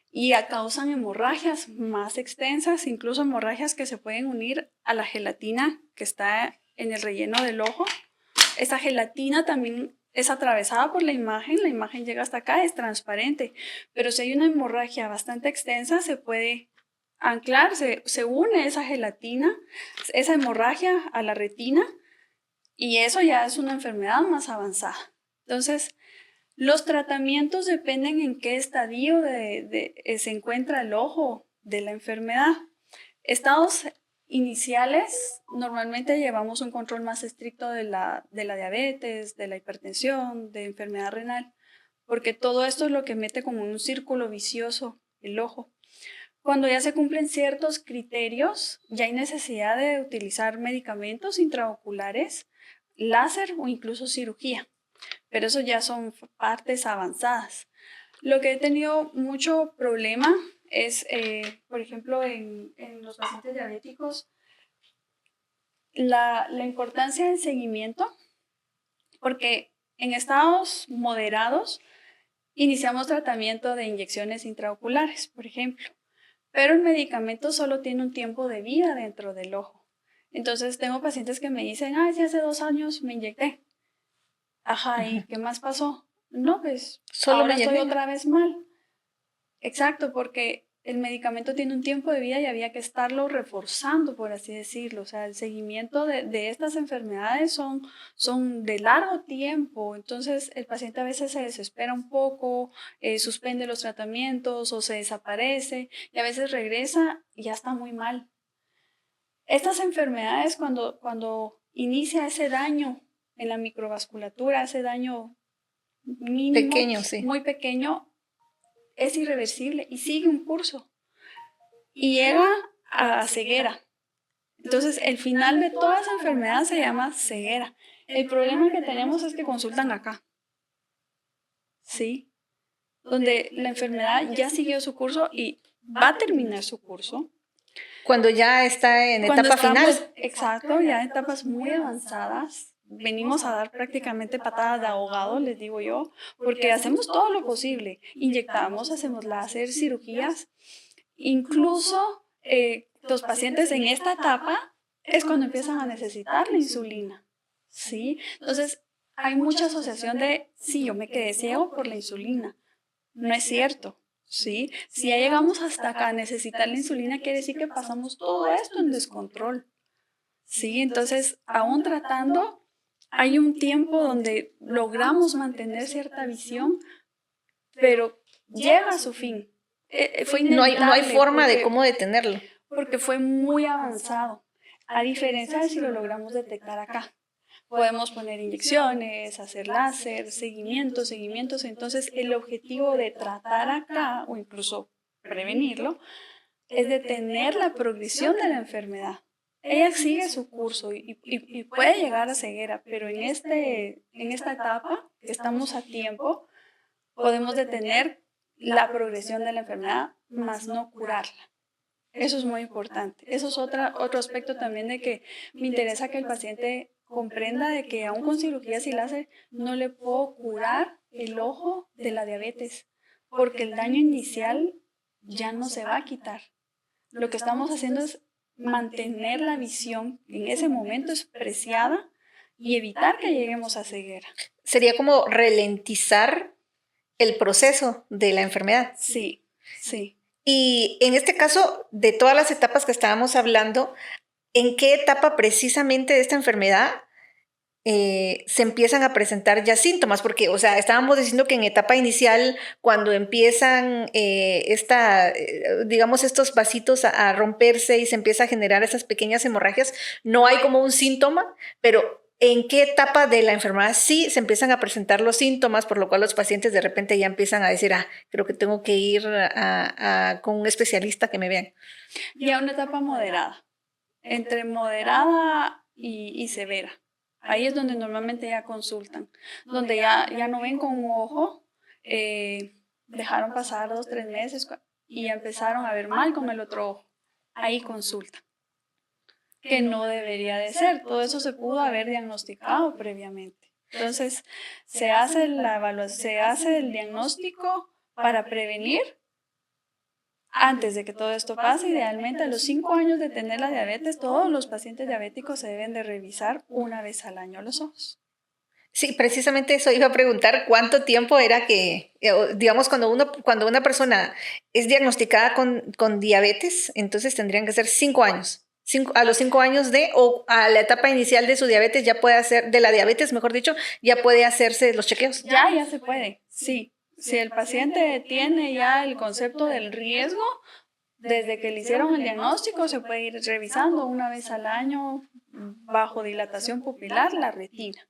Y causan hemorragias más extensas, incluso hemorragias que se pueden unir a la gelatina que está en el relleno del ojo. Esa gelatina también es atravesada por la imagen llega hasta acá, es transparente, pero si hay una hemorragia bastante extensa se puede anclar, se une esa gelatina, esa hemorragia a la retina y eso ya es una enfermedad más avanzada. Entonces, los tratamientos dependen en qué estadio se encuentra el ojo de la enfermedad. Estados iniciales, normalmente llevamos un control más estricto de la diabetes, de la hipertensión, de enfermedad renal, porque todo esto es lo que mete como un círculo vicioso el ojo. Cuando ya se cumplen ciertos criterios, ya hay necesidad de utilizar medicamentos intraoculares, láser o incluso cirugía. Pero eso ya son partes avanzadas. Lo que he tenido mucho problema es, por ejemplo, en los pacientes diabéticos, la importancia del seguimiento, porque en estados moderados iniciamos tratamiento de inyecciones intraoculares, por ejemplo, pero el medicamento solo tiene un tiempo de vida dentro del ojo. Entonces tengo pacientes que me dicen, sí, hace 2 años me inyecté. Ajá, ¿y qué más pasó? No, pues solo ahora estoy otra vez mal. Exacto, porque el medicamento tiene un tiempo de vida y había que estarlo reforzando, por así decirlo. O sea, el seguimiento de estas enfermedades son de largo tiempo. Entonces, el paciente a veces se desespera un poco, suspende los tratamientos o se desaparece y a veces regresa y ya está muy mal. Estas enfermedades, cuando inicia ese daño en la microvasculatura, ese daño mínimo, pequeño, sí, muy pequeño, es irreversible y sigue un curso y llega a ceguera. Entonces, el final de toda esa enfermedad se llama ceguera. El problema que tenemos es que consultan acá, ¿sí? Donde la enfermedad ya siguió su curso y va a terminar su curso. Cuando ya está en etapa final. Exacto, ya en etapas muy avanzadas. Venimos a dar prácticamente patadas de ahogado, les digo yo, porque hacemos todo lo posible. Inyectamos, hacemos láser, cirugías. Incluso los pacientes en esta etapa es cuando empiezan a necesitar la insulina, ¿sí? Entonces, hay mucha asociación de, sí, yo me quedé ciego por la insulina. No es cierto. ¿Sí? Si ya llegamos hasta acá a necesitar la insulina, quiere decir que pasamos todo esto en descontrol. ¿Sí? Entonces, aún tratando, hay un tiempo donde logramos mantener cierta visión, pero llega a su fin. Fue inevitable. No hay forma de cómo detenerlo. Porque fue muy avanzado, a diferencia de si lo logramos detectar acá. Podemos poner inyecciones, hacer láser, seguimientos. Entonces, el objetivo de tratar acá, o incluso prevenirlo, es detener la progresión de la enfermedad. Ella sigue su curso y puede llegar a ceguera, pero en esta etapa, que estamos a tiempo, podemos detener la progresión de la enfermedad, más no curarla. Eso es muy importante. Eso es otro aspecto también de que me interesa que el paciente comprenda de que aún con cirugía sin láser no le puedo curar el ojo de la diabetes, porque el daño inicial ya no se va a quitar. Lo que estamos haciendo es mantener la visión en ese momento es preciada y evitar que lleguemos a ceguera. Sería como ralentizar el proceso de la enfermedad. Sí, sí. Y en este caso, de todas las etapas que estábamos hablando, ¿en qué etapa precisamente de esta enfermedad se empiezan a presentar ya síntomas? Porque, o sea, estábamos diciendo que en etapa inicial, cuando empiezan digamos, estos vasitos a romperse y se empieza a generar esas pequeñas hemorragias, no hay como un síntoma, pero ¿en qué etapa de la enfermedad sí se empiezan a presentar los síntomas, por lo cual los pacientes de repente ya empiezan a decir, creo que tengo que ir con un especialista que me vean? Ya una etapa moderada, entre moderada y severa. Ahí es donde normalmente ya consultan, donde ya no ven con un ojo, dejaron pasar 2, 3 meses y ya empezaron a ver mal con el otro ojo. Ahí consultan, que no debería de ser. Todo eso se pudo haber diagnosticado previamente. Entonces, se hace la evaluación, se hace el diagnóstico para prevenir antes de que todo esto pase. Idealmente, a los 5 años de tener la diabetes, todos los pacientes diabéticos se deben de revisar una vez al año los ojos. Sí, precisamente eso iba a preguntar, ¿cuánto tiempo era que, digamos, cuando una persona es diagnosticada con diabetes, entonces tendrían que ser 5 años? A los 5 años o a la etapa inicial de su diabetes de la diabetes, mejor dicho, ya puede hacerse los chequeos. Ya se puede, sí. Si el paciente tiene ya el concepto del riesgo, desde que le hicieron el diagnóstico se puede ir revisando una vez al año bajo dilatación pupilar la retina.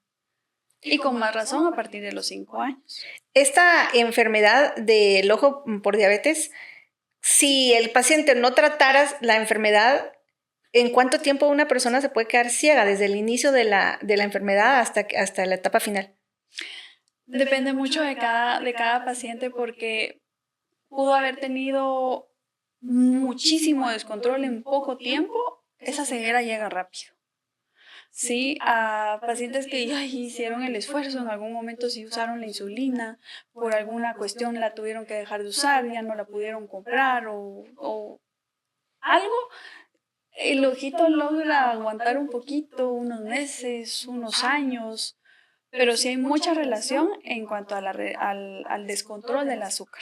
Y con más razón a partir de los 5 años. Esta enfermedad del ojo por diabetes, si el paciente no tratara la enfermedad, ¿en cuánto tiempo una persona se puede quedar ciega desde el inicio de la enfermedad hasta la etapa final? Depende mucho de cada paciente, porque pudo haber tenido muchísimo descontrol en poco tiempo. Esa ceguera llega rápido. Sí, a pacientes que ya hicieron el esfuerzo, en algún momento sí usaron la insulina, por alguna cuestión la tuvieron que dejar de usar, ya no la pudieron comprar o algo, el ojito logra aguantar un poquito, unos meses, unos años, pero sí hay mucha relación en cuanto a al descontrol del azúcar.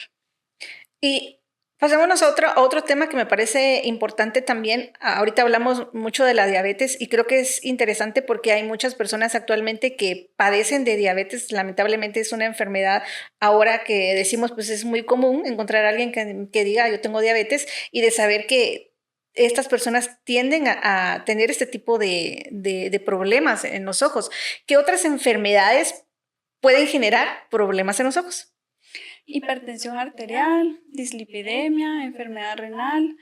Y pasémonos a otro tema que me parece importante también. Ahorita hablamos mucho de la diabetes y creo que es interesante porque hay muchas personas actualmente que padecen de diabetes. Lamentablemente es una enfermedad ahora que decimos, pues es muy común encontrar a alguien que diga yo tengo diabetes, y de saber que estas personas tienden a tener este tipo de problemas en los ojos. ¿Qué otras enfermedades pueden generar problemas en los ojos? Hipertensión arterial, dislipidemia, enfermedad renal,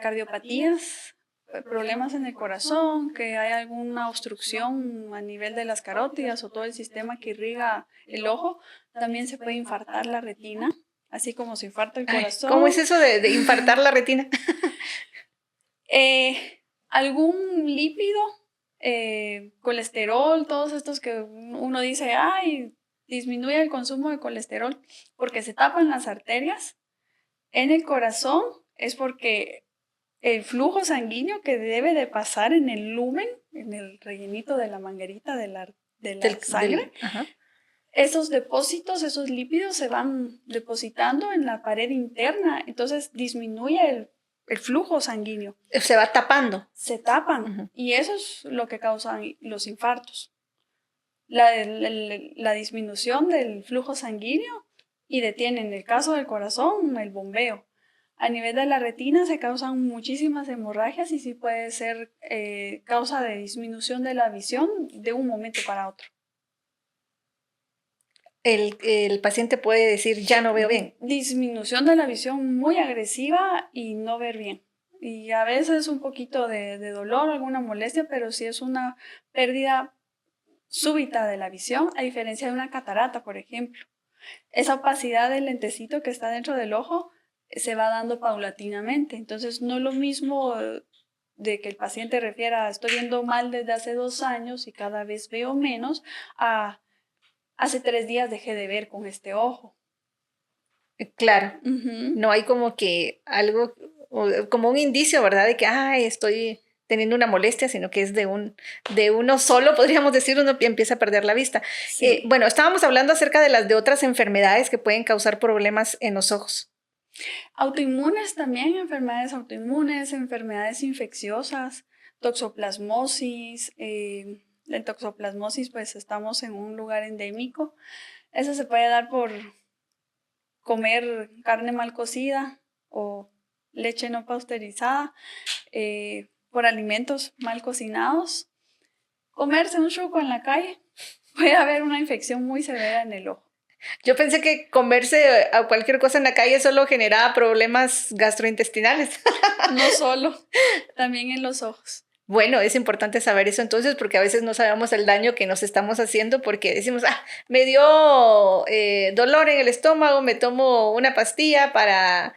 cardiopatías, problemas en el corazón, que hay alguna obstrucción a nivel de las carótidas o todo el sistema que irriga el ojo. También se puede infartar la retina, así como se infarta el corazón. ¿Cómo es eso de infartar la retina? Algún lípido, colesterol, todos estos que uno dice, disminuye el consumo de colesterol porque se tapan las arterias. En el corazón es porque el flujo sanguíneo que debe de pasar en el lumen, en el rellenito de la manguerita de la sangre, esos depósitos, esos lípidos se van depositando en la pared interna, entonces disminuye el flujo sanguíneo. Se va tapando. Se tapan, y eso es lo que causa los infartos. la disminución del flujo sanguíneo y detiene, en el caso del corazón, el bombeo. A nivel de la retina se causan muchísimas hemorragias y sí puede ser causa de disminución de la visión de un momento para otro. El paciente puede decir, ya no veo bien. Disminución de la visión muy agresiva y no ver bien. Y a veces un poquito de dolor, alguna molestia, pero sí es una pérdida súbita de la visión, a diferencia de una catarata, por ejemplo. Esa opacidad del lentecito que está dentro del ojo se va dando paulatinamente. Entonces, no es lo mismo de que el paciente refiera, estoy viendo mal desde hace 2 años y cada vez veo menos, a hace 3 días dejé de ver con este ojo. Claro, no hay como que algo, como un indicio, ¿verdad? De que, estoy teniendo una molestia, sino que es de uno solo, podríamos decir, uno empieza a perder la vista. Sí. Bueno, estábamos hablando acerca de otras enfermedades que pueden causar problemas en los ojos. Autoinmunes también, enfermedades autoinmunes, enfermedades infecciosas, toxoplasmosis. La toxoplasmosis, pues estamos en un lugar endémico. Eso se puede dar por comer carne mal cocida o leche no pasteurizada, por alimentos mal cocinados. Comerse un chuco en la calle, puede haber una infección muy severa en el ojo. Yo pensé que comerse a cualquier cosa en la calle solo generaba problemas gastrointestinales. No solo, también en los ojos. Bueno, es importante saber eso entonces porque a veces no sabemos el daño que nos estamos haciendo porque decimos, me dio dolor en el estómago, me tomo una pastilla para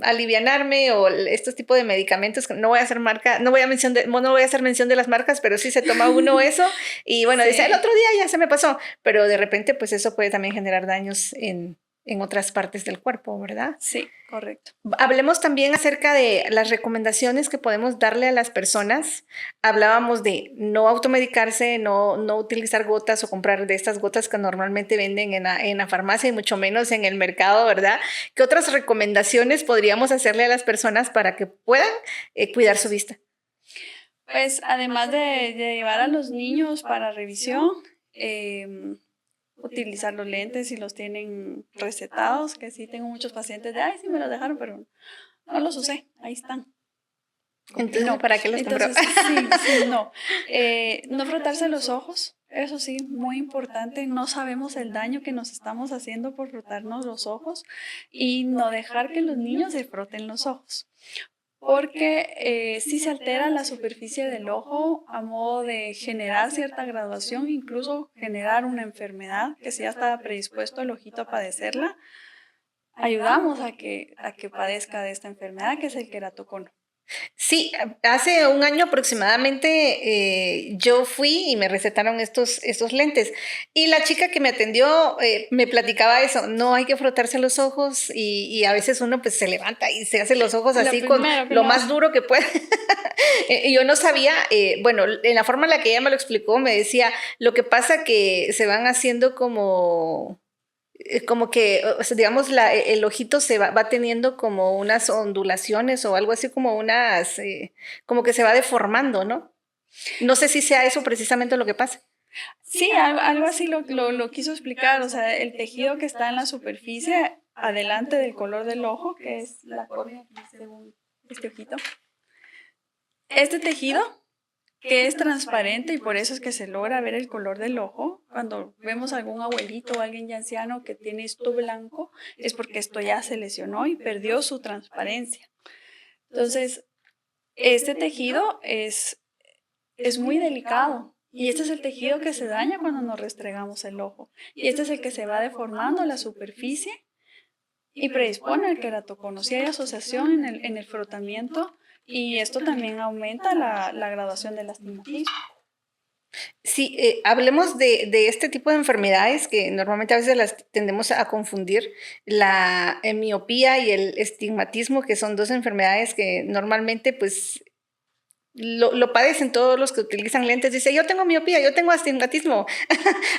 alivianarme o estos tipos de medicamentos. No voy a hacer no voy a hacer mención de las marcas, pero sí se toma uno eso y bueno, dice, el otro día ya se me pasó, pero de repente pues eso puede también generar daños en otras partes del cuerpo, ¿verdad? Sí, correcto. Hablemos también acerca de las recomendaciones que podemos darle a las personas. Hablábamos de no automedicarse, no utilizar gotas o comprar de estas gotas que normalmente venden en la farmacia y mucho menos en el mercado, ¿verdad? ¿Qué otras recomendaciones podríamos hacerle a las personas para que puedan cuidar su vista? Pues además de llevar a los niños para revisión, utilizar los lentes si los tienen recetados, que sí tengo muchos pacientes de, sí me los dejaron, pero no los usé, ahí están. Entonces, no, ¿para qué los compró? Sí, no. No frotarse los ojos, eso sí, muy importante. No sabemos el daño que nos estamos haciendo por frotarnos los ojos y no dejar que los niños se froten los ojos. Porque sí se altera la superficie del ojo a modo de generar cierta graduación, incluso generar una enfermedad que si ya está predispuesto el ojito a padecerla, ayudamos a que padezca de esta enfermedad que es el queratocono. Sí, hace un año aproximadamente yo fui y me recetaron estos lentes y la chica que me atendió me platicaba eso, no hay que frotarse los ojos y a veces uno pues se levanta y se hace los ojos así con lo más duro que puede. Y yo no sabía, bueno, en la forma en la que ella me lo explicó me decía, lo que pasa que se van haciendo como que, o sea, digamos, el ojito se va teniendo como unas ondulaciones o algo así como como que se va deformando, ¿no? No sé si sea eso precisamente lo que pasa. Sí, algo así lo quiso explicar, o sea, el tejido que está en la superficie, adelante del color del ojo, que es la córnea, según este ojito. Este tejido que es transparente y por eso es que se logra ver el color del ojo. Cuando vemos a algún abuelito o alguien ya anciano que tiene esto blanco, es porque esto ya se lesionó y perdió su transparencia. Entonces, este tejido es muy delicado y este es el tejido que se daña cuando nos restregamos el ojo. Y este es el que se va deformando la superficie y predispone al queratocono. Si hay asociación en el frotamiento, y esto también aumenta la graduación del astigmatismo. Sí, hablemos de este tipo de enfermedades que normalmente a veces las tendemos a confundir, la miopía y el estigmatismo, que son dos enfermedades que normalmente pues lo padecen todos los que utilizan lentes. Dice, yo tengo miopía, yo tengo astigmatismo.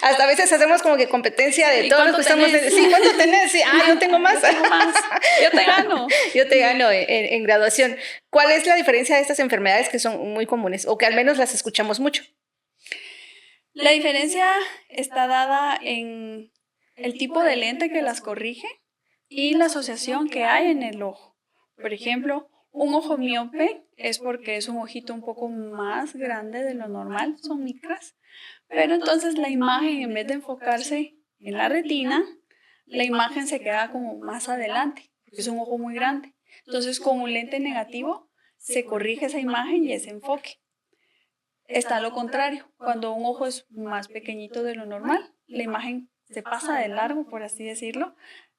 Hasta a veces hacemos como que competencia de todos los que estamos... Sí, ¿cuánto tenés? Sí, yo tengo más. Yo tengo más. Yo te gano. Yo te gano en graduación. ¿Cuál es la diferencia de estas enfermedades que son muy comunes o que al menos las escuchamos mucho? La diferencia está dada en el tipo de lente que las corrige y la asociación que hay en el ojo. Por ejemplo, un ojo miope es porque es un ojito un poco más grande de lo normal, son micras, pero entonces la imagen, en vez de enfocarse en la retina, la imagen se queda como más adelante, porque es un ojo muy grande. Entonces, con un lente negativo se corrige esa imagen y ese enfoque. Está lo contrario, cuando un ojo es más pequeñito de lo normal, la imagen se pasa de largo, por así decirlo,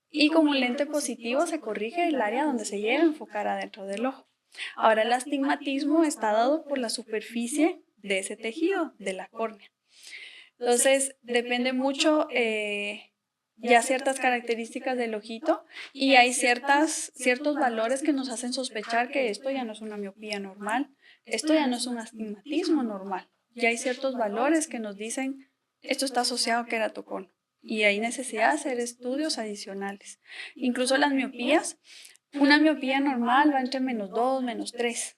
y con un lente positivo se corrige el área donde se llega a enfocar adentro del ojo. Ahora, el astigmatismo está dado por la superficie de ese tejido, de la córnea. Entonces, depende mucho ya ciertas características del ojito y hay ciertos valores que nos hacen sospechar que esto ya no es una miopía normal, esto ya no es un astigmatismo normal. Ya hay ciertos valores que nos dicen esto está asociado a queratocono y hay necesidad de hacer estudios adicionales. Incluso las miopías, una miopía normal va entre -2, -3.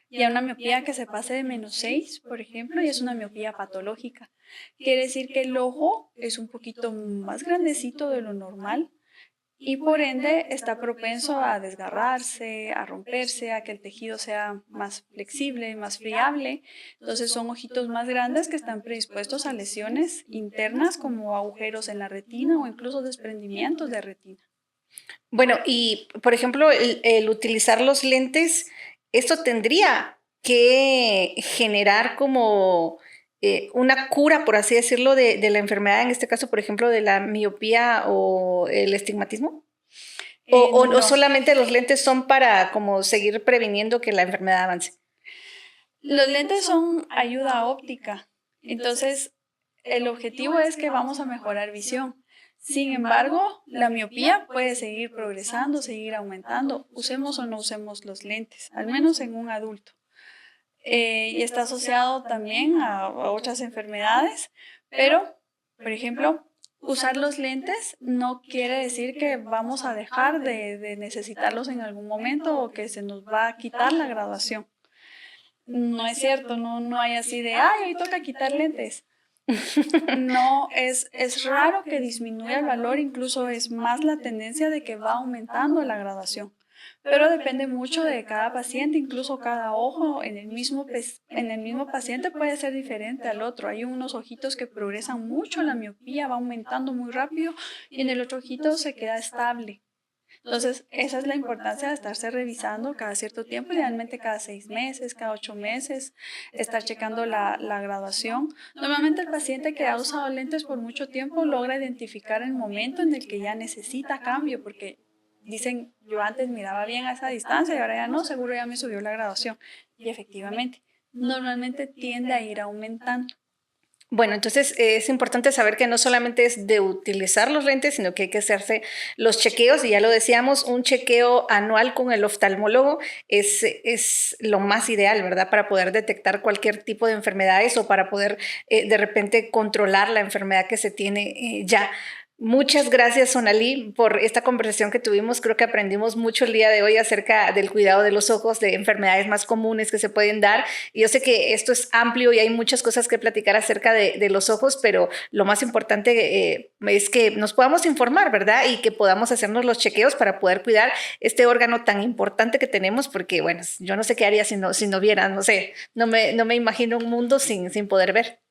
Y a una miopía que se pase de -6, por ejemplo, y es una miopía patológica. Quiere decir que el ojo es un poquito más grandecito de lo normal y por ende está propenso a desgarrarse, a romperse, a que el tejido sea más flexible, más friable. Entonces son ojitos más grandes que están predispuestos a lesiones internas como agujeros en la retina o incluso desprendimientos de retina. Bueno, y por ejemplo, el utilizar los lentes, esto tendría que generar como una cura, por así decirlo, de la enfermedad, en este caso, por ejemplo, de la miopía o el estigmatismo. O No, solamente los lentes son para como seguir previniendo que la enfermedad avance. los lentes son ayuda óptica, entonces el objetivo es que vamos a mejorar visión. Sin embargo, la miopía puede seguir progresando, seguir aumentando, usemos o no usemos los lentes, al menos en un adulto. Y está asociado también a otras enfermedades, pero, por ejemplo, usar los lentes no quiere decir que vamos a dejar de necesitarlos en algún momento o que se nos va a quitar la graduación. No es cierto, no hay así de, ay, hoy toca quitar lentes. No, es raro que disminuya el valor, incluso es más la tendencia de que va aumentando la graduación. Pero depende mucho de cada paciente, incluso cada ojo en el mismo paciente puede ser diferente al otro. Hay unos ojitos que progresan mucho, la miopía va aumentando muy rápido y en el otro ojito se queda estable. Entonces, esa es la importancia de estarse revisando cada cierto tiempo, idealmente cada 6 meses, cada 8 meses, estar checando la graduación. Normalmente el paciente que ha usado lentes por mucho tiempo logra identificar el momento en el que ya necesita cambio, porque dicen, yo antes miraba bien a esa distancia y ahora ya no, seguro ya me subió la graduación. Y efectivamente, normalmente tiende a ir aumentando. Bueno, entonces es importante saber que no solamente es de utilizar los lentes, sino que hay que hacerse los chequeos, y ya lo decíamos, un chequeo anual con el oftalmólogo es lo más ideal, ¿verdad? Para poder detectar cualquier tipo de enfermedades o para poder de repente controlar la enfermedad que se tiene ya. Muchas gracias, Sonali, por esta conversación que tuvimos. Creo que aprendimos mucho el día de hoy acerca del cuidado de los ojos, de enfermedades más comunes que se pueden dar. Y yo sé que esto es amplio y hay muchas cosas que platicar acerca de los ojos, pero lo más importante es que nos podamos informar, ¿verdad? Y que podamos hacernos los chequeos para poder cuidar este órgano tan importante que tenemos, porque, bueno, yo no sé qué haría si no viera, no sé, no me imagino un mundo sin poder ver.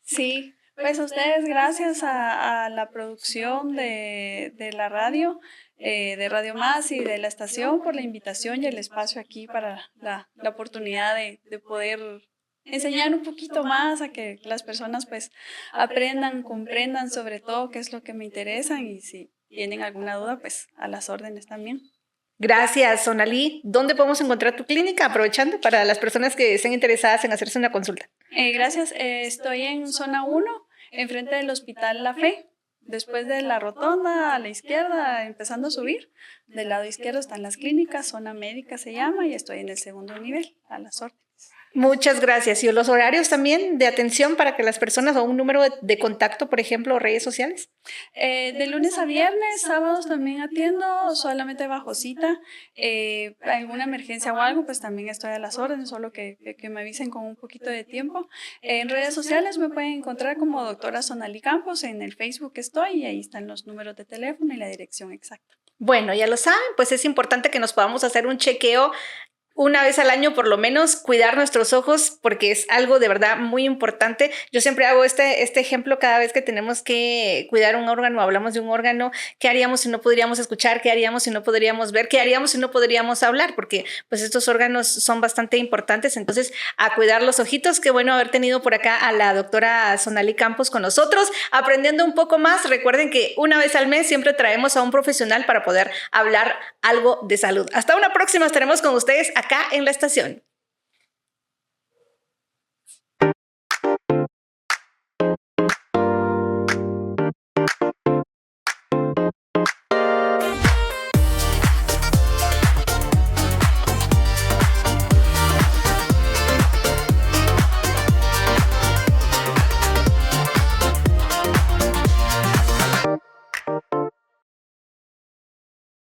Sí, pues a ustedes gracias a la producción de la radio, de Radio Más y de la estación por la invitación y el espacio aquí para la oportunidad de poder enseñar un poquito más a que las personas pues aprendan, comprendan sobre todo qué es lo que me interesa y si tienen alguna duda pues a las órdenes también. Gracias, Sonali. ¿Dónde podemos encontrar tu clínica? Aprovechando para las personas que estén interesadas en hacerse una consulta. Gracias, estoy en zona 1, enfrente del Hospital La Fe. Después de la rotonda, a la izquierda, empezando a subir, del lado izquierdo están las clínicas, zona médica se llama, y estoy en el segundo nivel, a las órdenes. Muchas gracias. ¿Y los horarios también de atención para que las personas o un número de contacto, por ejemplo, redes sociales? De lunes a viernes, sábados también atiendo, solamente bajo cita. Alguna emergencia o algo, pues también estoy a las órdenes, solo que me avisen con un poquito de tiempo. En redes sociales me pueden encontrar como doctora Sonali Campos, en el Facebook estoy y ahí están los números de teléfono y la dirección exacta. Bueno, ya lo saben, pues es importante que nos podamos hacer un chequeo una vez al año, por lo menos, cuidar nuestros ojos, porque es algo de verdad muy importante. Yo siempre hago este ejemplo cada vez que tenemos que cuidar un órgano, hablamos de un órgano. ¿Qué haríamos si no podríamos escuchar? ¿Qué haríamos si no podríamos ver? ¿Qué haríamos si no podríamos hablar? Porque pues estos órganos son bastante importantes. Entonces, a cuidar los ojitos. Qué bueno haber tenido por acá a la doctora Sonali Campos con nosotros, aprendiendo un poco más. Recuerden que una vez al mes siempre traemos a un profesional para poder hablar algo de salud. Hasta una próxima, estaremos con ustedes acá en la estación.